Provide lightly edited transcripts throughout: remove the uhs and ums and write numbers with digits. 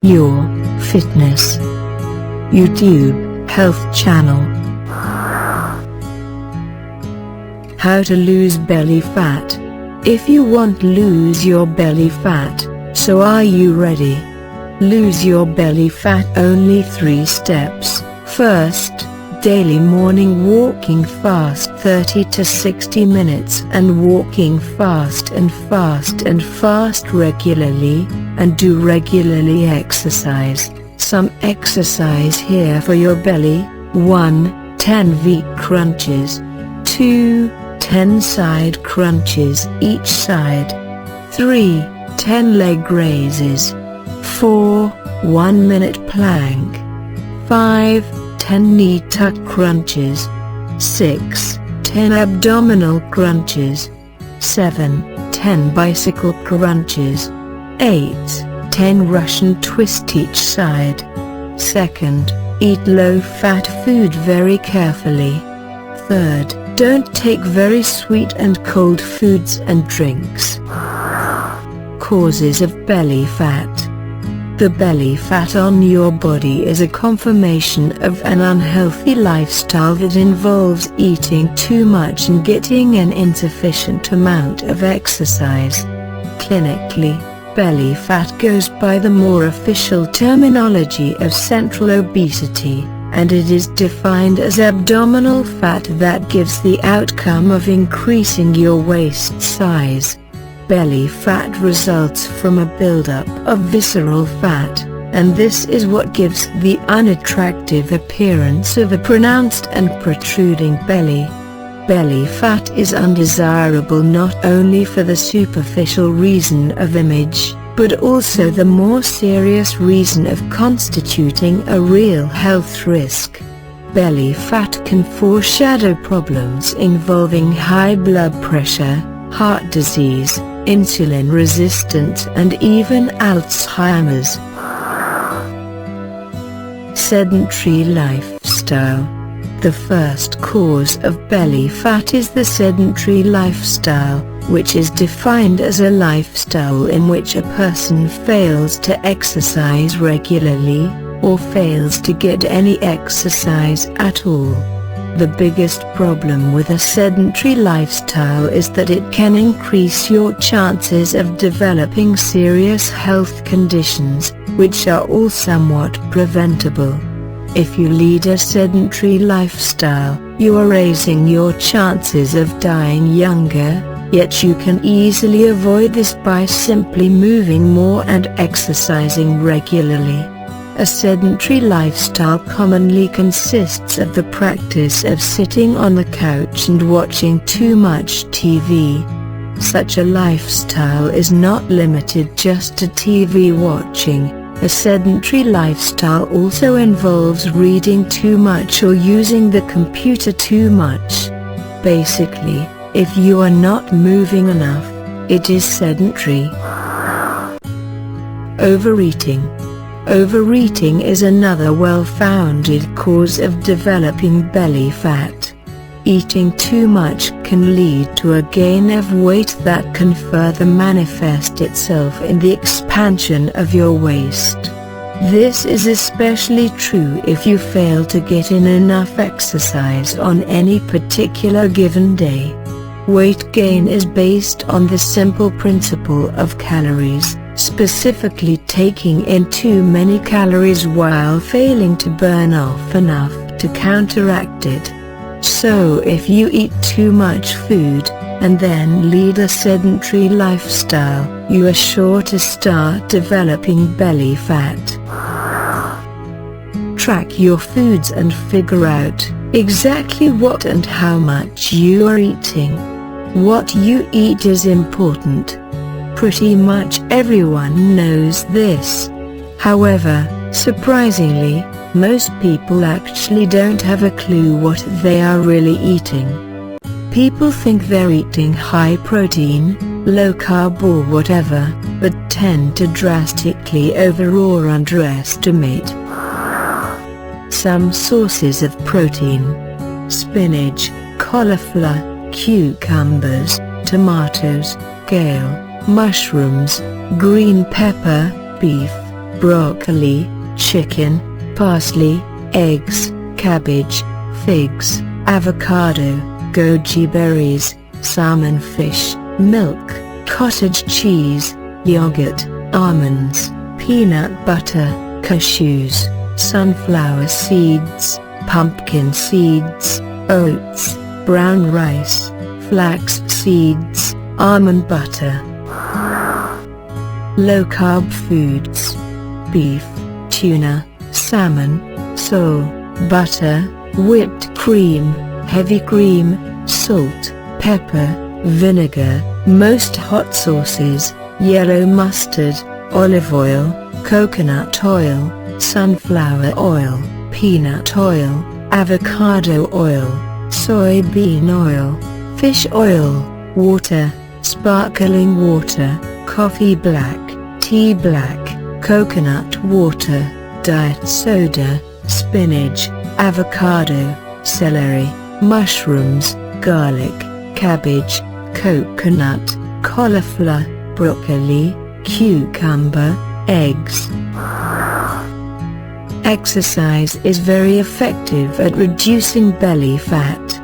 Your Fitness YouTube Health Channel. How to lose belly fat. If you want to lose your belly fat, so are you ready? Lose your belly fat, only 3 steps. First, daily morning walking fast 30 to 60 minutes and walking fast regularly, and do regularly exercise. Some exercise here for your belly. 1. 10 V crunches. 2. 10 side crunches each side. 3. 10 leg raises. 4. 1 minute plank. 5. 10 knee tuck crunches. 6. 10 abdominal crunches. 7. 10 bicycle crunches. 8. 10 Russian twist each side. Second, eat low-fat food very carefully. Third, don't take very sweet and cold foods and drinks. Causes of belly fat. The belly fat on your body is a confirmation of an unhealthy lifestyle that involves eating too much and getting an insufficient amount of exercise. Clinically, belly fat goes by the more official terminology of central obesity, and it is defined as abdominal fat that gives the outcome of increasing your waist size. Belly fat results from a buildup of visceral fat, and this is what gives the unattractive appearance of a pronounced and protruding belly. Belly fat is undesirable not only for the superficial reason of image, but also the more serious reason of constituting a real health risk. Belly fat can foreshadow problems involving high blood pressure, heart disease, insulin resistance, and even Alzheimer's. Sedentary lifestyle. The first cause of belly fat is the sedentary lifestyle, which is defined as a lifestyle in which a person fails to exercise regularly, or fails to get any exercise at all. The biggest problem with a sedentary lifestyle is that it can increase your chances of developing serious health conditions, which are all somewhat preventable. If you lead a sedentary lifestyle, you are raising your chances of dying younger, yet you can easily avoid this by simply moving more and exercising regularly. A sedentary lifestyle commonly consists of the practice of sitting on the couch and watching too much TV. Such a lifestyle is not limited just to TV watching. A sedentary lifestyle also involves reading too much or using the computer too much. Basically, if you are not moving enough, it is sedentary. Overeating. Overeating is another well-founded cause of developing belly fat. Eating too much can lead to a gain of weight that can further manifest itself in the expansion of your waist. This is especially true if you fail to get in enough exercise on any particular given day. Weight gain is based on the simple principle of calories, specifically taking in too many calories while failing to burn off enough to counteract it. So if you eat too much food, and then lead a sedentary lifestyle, you are sure to start developing belly fat. Track your foods and figure out exactly what and how much you are eating. What you eat is important. Pretty much everyone knows this. However, surprisingly, most people actually don't have a clue what they are really eating. People think they're eating high protein, low carb or whatever, but tend to drastically over or underestimate some sources of protein. Spinach, cauliflower, cucumbers, tomatoes, kale, mushrooms, green pepper, beef, broccoli, chicken, parsley, eggs, cabbage, figs, avocado, goji berries, salmon fish, milk, cottage cheese, yogurt, almonds, peanut butter, cashews, sunflower seeds, pumpkin seeds, oats, brown rice, flax seeds, almond butter. Low-carb foods: beef, tuna, salmon, soy, butter, whipped cream, heavy cream, salt, pepper, vinegar, most hot sauces, yellow mustard, olive oil, coconut oil, sunflower oil, peanut oil, avocado oil, soybean oil, fish oil, water, sparkling water, coffee black, tea black, coconut water, diet soda, spinach, avocado, celery, mushrooms, garlic, cabbage, coconut, cauliflower, broccoli, cucumber, eggs. Exercise is very effective at reducing belly fat.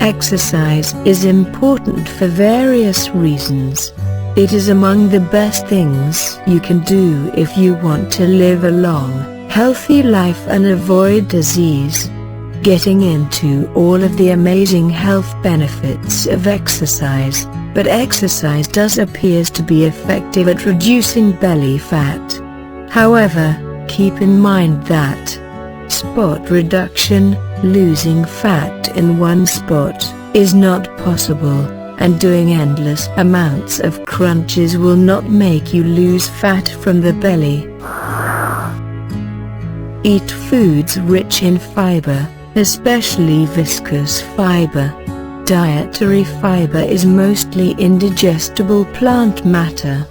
Exercise is important for various reasons. It is among the best things you can do if you want to live a long, healthy life and avoid disease. Getting into all of the amazing health benefits of exercise, but exercise does appear to be effective at reducing belly fat. However, keep in mind that spot reduction, losing fat in one spot, is not possible, and doing endless amounts of crunches will not make you lose fat from the belly. Eat foods rich in fiber, especially viscous fiber. Dietary fiber is mostly indigestible plant matter.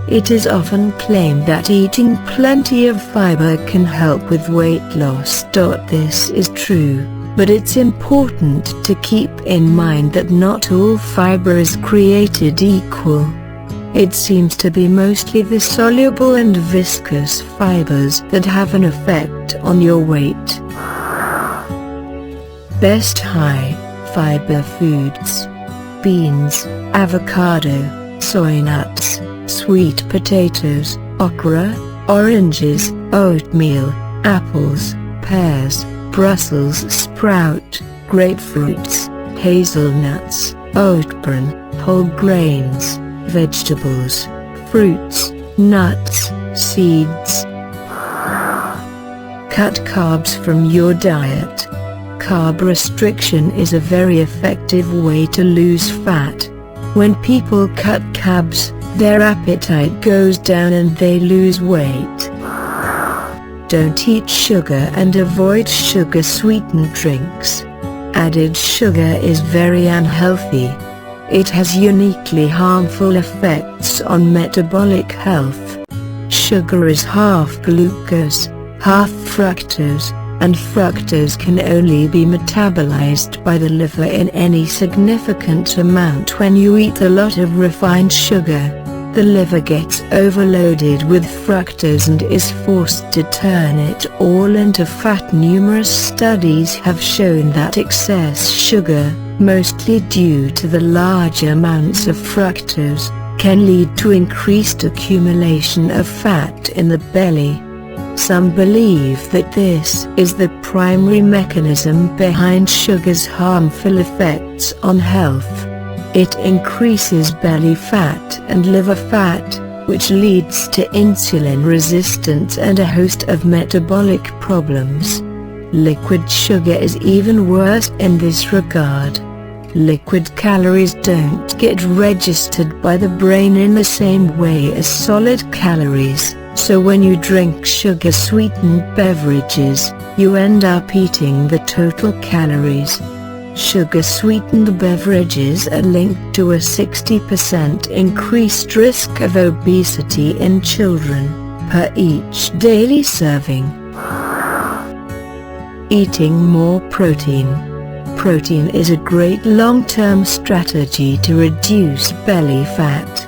It is often claimed that eating plenty of fiber can help with weight loss. This is true, but it's important to keep in mind that not all fiber is created equal. It seems to be mostly the soluble and viscous fibers that have an effect on your weight. Best high fiber foods: beans, avocado, soy nuts, sweet potatoes, okra, oranges, oatmeal, apples, pears, Brussels sprout, grapefruits, hazelnuts, oat bran, whole grains, vegetables, fruits, nuts, seeds. Cut carbs from your diet. Carb restriction is a very effective way to lose fat. When people cut carbs, their appetite goes down and they lose weight. Don't eat sugar and avoid sugar-sweetened drinks. Added sugar is very unhealthy. It has uniquely harmful effects on metabolic health. Sugar is half glucose, half fructose, and fructose can only be metabolized by the liver in any significant amount. When you eat a lot of refined sugar, the liver gets overloaded with fructose and is forced to turn it all into fat. Numerous studies have shown that excess sugar, mostly due to the large amounts of fructose, can lead to increased accumulation of fat in the belly. Some believe that this is the primary mechanism behind sugar's harmful effects on health. It increases belly fat and liver fat, which leads to insulin resistance and a host of metabolic problems. Liquid sugar is even worse in this regard. Liquid calories don't get registered by the brain in the same way as solid calories, so when you drink sugar-sweetened beverages, you end up eating the total calories. Sugar-sweetened beverages are linked to a 60% increased risk of obesity in children, per each daily serving. Eating more protein. Protein is a great long-term strategy to reduce belly fat.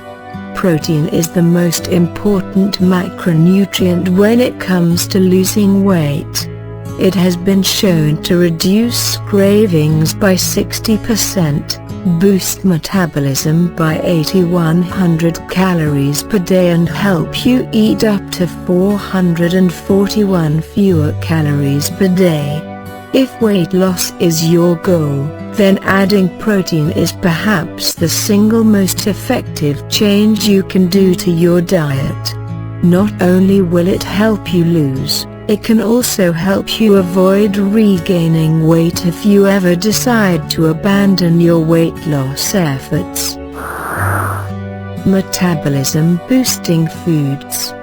Protein is the most important macronutrient when it comes to losing weight. It has been shown to reduce cravings by 60%, boost metabolism by 8100 calories per day and help you eat up to 441 fewer calories per day. If weight loss is your goal, then adding protein is perhaps the single most effective change you can do to your diet. Not only will it help you lose, it can also help you avoid regaining weight if you ever decide to abandon your weight loss efforts. Metabolism boosting foods.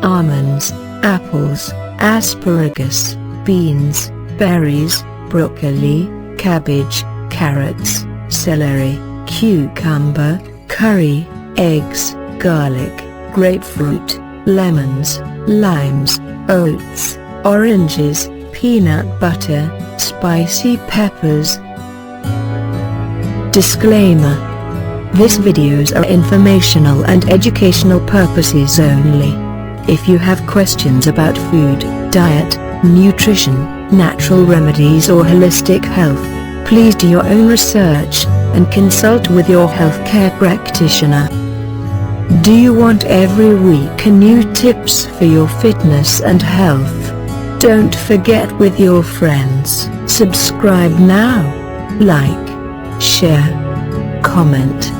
Almonds, apples, asparagus, beans, berries, broccoli, cabbage, carrots, celery, cucumber, curry, eggs, garlic, grapefruit, lemons, limes, oats, oranges, peanut butter, spicy peppers. Disclaimer: these videos are informational and educational purposes only. If you have questions about food, diet, nutrition, natural remedies or holistic health, please do your own research and consult with your healthcare practitioner. Do you want every week new tips for your fitness and health? Don't forget with your friends. Subscribe now. Like, share, comment.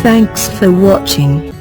Thanks for watching.